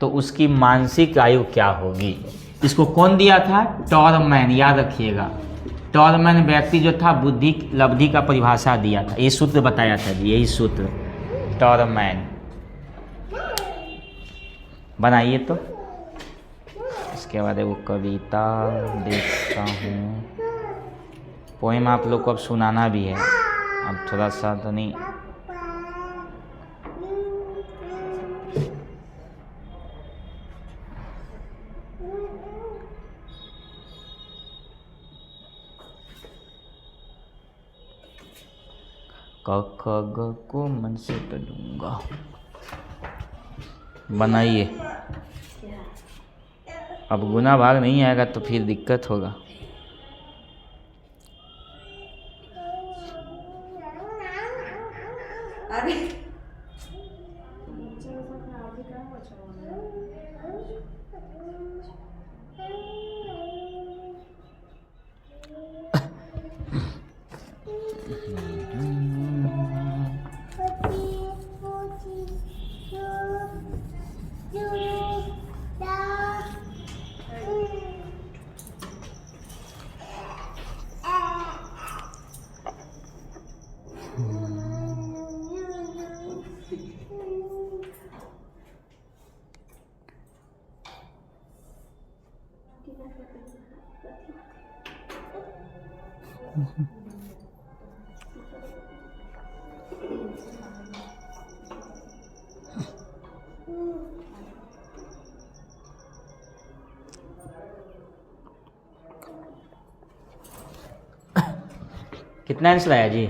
तो उसकी मानसिक आयु क्या होगी? इसको कौन दिया था? टॉरमैन, याद रखिएगा। टॉरमैन व्यक्ति जो था बुद्धि लब्धि का परिभाषा दिया था, ये सूत्र बताया था जी, यही सूत्र टॉरमैन। बनाइए तो। इसके बाद वो कविता देखता हूँ, पोएम आप लोग को अब सुनाना भी है। अब थोड़ा सा तो नहीं, क ख ग को मन से पढ़ूंगा। बनाइए। अब गुना भाग नहीं आएगा तो फिर दिक्कत होगा। अरे कितना आंसर आया जी?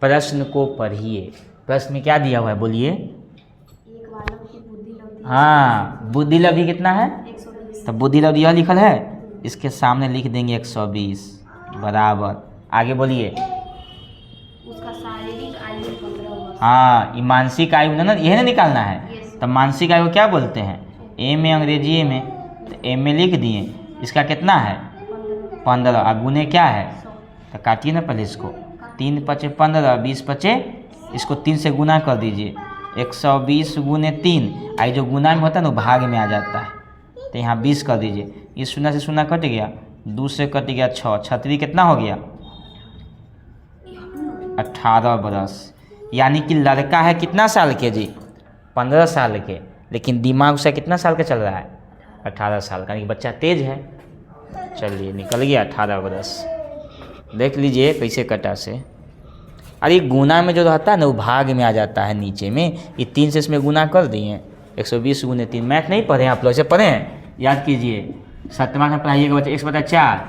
प्रश्न को पढ़िए। प्रश्न में क्या दिया हुआ है बोलिए? एक वालों की बुद्धि लब्धि हाँ, बुद्धि लब्धि कितना है? 120। तो बुद्धि लब्धि यह लिखल है, इसके सामने लिख देंगे 120 बराबर। आगे बोलिए। उसका शारीरिक आयु 15 वर्ष। हाँ, ये मानसिक आयु ना, यह ना निकालना है। Yes. तो मानसिक आयु क्या बोलते हैं? ए में अंग्रेजी में, तो ए में लिख दिए। इसका कितना है? 15। और गुने क्या है? तो काटिए ना पहले इसको। 3 पचे 15, 20 पचे, इसको 3 से गुना कर दीजिए। 120 गुने 3, आई जो गुना में होता है ना वो भाग में आ जाता है, तो यहाँ 20 कर दीजिए। ये 0 से 0 कट गया, 2 से कट गया 6, 36 कितना हो गया? 18 बरस। यानी कि लड़का है कितना साल के जी? 15 साल के, लेकिन दिमाग उसका कितना साल का चल रहा है? 18 साल का। यानी कि बच्चा तेज है। चलिए, निकल गया 18 बरस। देख लीजिए कैसे कटा से। अरे गुना में जो रहता है ना वो भाग में आ जाता है नीचे में। ये 3 से इसमें गुना कर दिए, 120 गुने 3। मैथ नहीं पढ़े आप लोग? से पढ़े हैं? याद कीजिए, 7वां में पढ़ाइएगा बच्चा। 1/4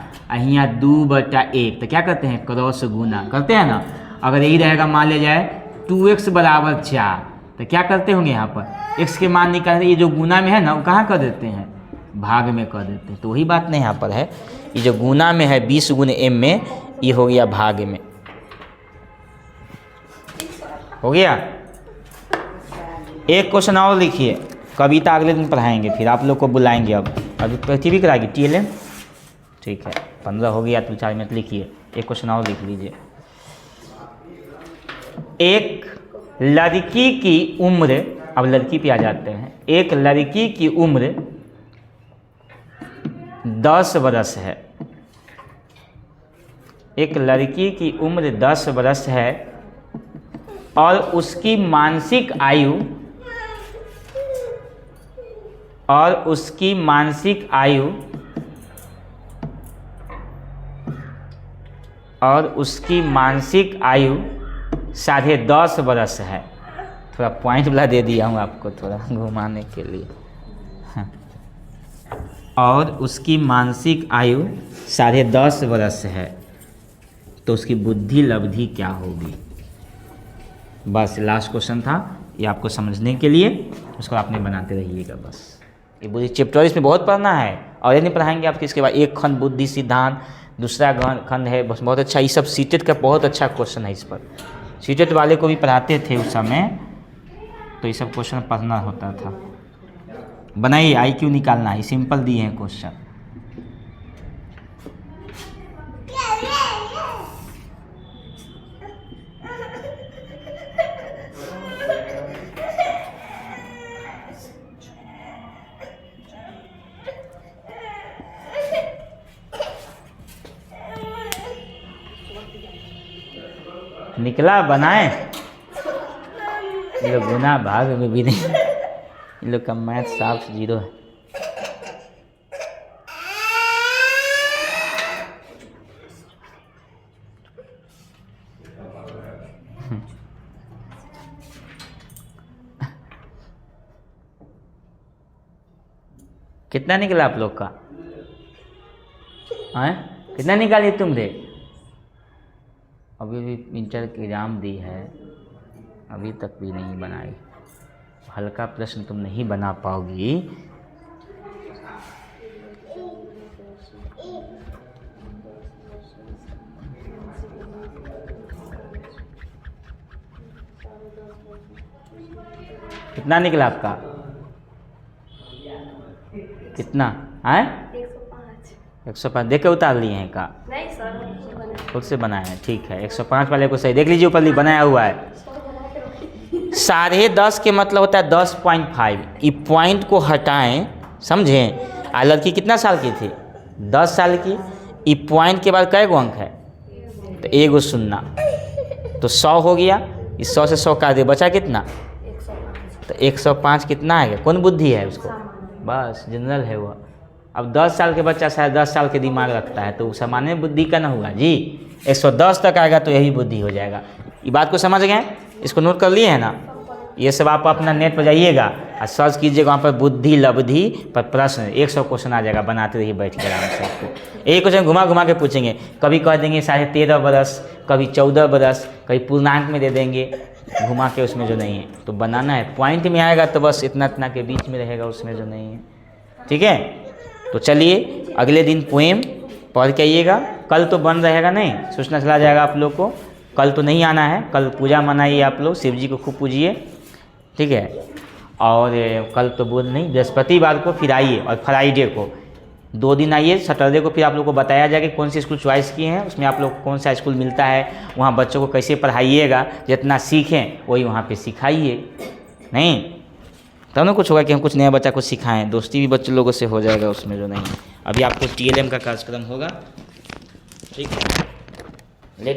यहाँ 2/1, तो क्या करते हैं? क्रॉस गुना करते हैं ना। अगर यही रहेगा, मान लिया जाए 2x बराबर 4, तो क्या करते होंगे यहाँ पर? x के मान निकालते, ये जो गुना में है ना वो कहाँ कर देते हैं? भाग में कर देते हैं। तो वही बात नहीं यहाँ पर है। ये जो गुना में है 20 गुने m में, ये हो गया भाग में। हो गया। एक क्वेश्चन और लिखिए, कविता अगले दिन पढ़ाएंगे, फिर आप लोग को बुलाएंगे। अब अभी पृथ्वी कराएगी TLM, ठीक है। 15 हो गया तो 4 मिनट लिखिए। एक क्वेश्चन और लिख लीजिए। एक लड़की की उम्र, अब लड़की पे आ जाते हैं। एक लड़की की उम्र 10 बरस है। एक लड़की की उम्र 10 बरस है और उसकी मानसिक आयु (10.5 बरस है। थोड़ा पॉइंट वाला दे दिया हूँ आपको, थोड़ा घुमाने के लिए। और उसकी मानसिक आयु 10.5 बरस है, तो उसकी बुद्धि लब्धि क्या होगी? बस लास्ट क्वेश्चन था ये, आपको समझने के लिए। उसको आपने बनाते रहिएगा बस। ये बुद्धि चैप्टर इसमें बहुत पढ़ना है, और ये नहीं पढ़ाएंगे आपके। इसके बाद एक खंड बुद्धि सिद्धांत, दूसरा खंड है बस, बहुत अच्छा। ये सब सीटेट का बहुत अच्छा क्वेश्चन है। इस पर सीटेट वाले को भी पढ़ाते थे उस समय, तो ये सब क्वेश्चन पढ़ना होता था। बनाइए, IQ निकालना है, सिंपल दिए हैं क्वेश्चन। निकला? बनाए? ये लोग गुना भाग में भी नहीं, इन लोग का मैथ साफ 0 है। कितना निकला आप लोग का? हैं? कितना निकाली तुमने? अभी भी इंटर की एग्ज़ाम दी है, अभी तक भी नहीं बनाई। हल्का प्रश्न तुम नहीं बना पाओगी। कितना निकला आपका? कितना है? 105 देख के उतार लिए हैं का? नहीं सर, खुद से बनाए हैं, ठीक है। 105 वाले को सही देख लीजिए, ऊपर बनाया हुआ है। 10.5 के मतलब होता है 10.5। ये पॉइंट को हटाएं, समझें। आ लड़की कितना साल की थी? 10 साल की। ये पॉइंट के बाद कै गो अंक है? तो 1 शून्य, तो 100 हो गया। इस 100 से 100 काट दे, बचा कितना? 105। तो 105 कितना है? कौन बुद्धि है उसको? बस जनरल है वो। अब 10 साल के बच्चा शायद 10 साल के दिमाग रखता है, तो सामान्य बुद्धि का ना होगा जी। 110 तक आएगा तो यही बुद्धि हो जाएगा। ये बात को समझ गए? इसको नोट कर लिए है ना? ये सब आप अपना नेट पर जाइएगा और सर्च कीजिएगा, वहाँ पर बुद्धि लब्धि पर प्रश्न 100 क्वेश्चन आ जाएगा, बनाते रहिए बैठ कर आराम से। आपको एक क्वेश्चन घुमा घुमा के पूछेंगे, कभी कह देंगे 13.5 बरस, कभी 14 बरस, कभी पूर्णांक में दे देंगे घुमा के, उसमें जो नहीं है तो बनाना है। पॉइंट में आएगा तो बस इतना इतना के बीच में रहेगा, उसमें जो नहीं है। ठीक है, तो चलिए अगले दिन पोएम पढ़ के आइएगा। कल तो बंद रहेगा नहीं, सूचना चला जाएगा आप लोग को। कल तो नहीं आना है, कल पूजा मनाइए आप लोग, शिव जी को खूब पूजिए। ठीक है, और कल तो बुध नहीं, बृहस्पतिवार को फिर आइए, और फ्राइडे को 2 दिन आइए। सैटरडे को फिर आप लोग को बताया जाएगा कि कौन सी स्कूल चॉइस किए हैं, उसमें आप लोग कौन सा स्कूल मिलता है, वहाँ बच्चों को कैसे पढ़ाइएगा, जितना सीखें वही वहाँ पे सिखाइए। नहीं तब ना कुछ होगा कि हम कुछ नया बच्चा को सिखाएं, दोस्ती भी बच्चे लोगों से हो जाएगा उसमें जो नहीं है। अभी आपको TLM का कार्यक्रम होगा। ठीक है।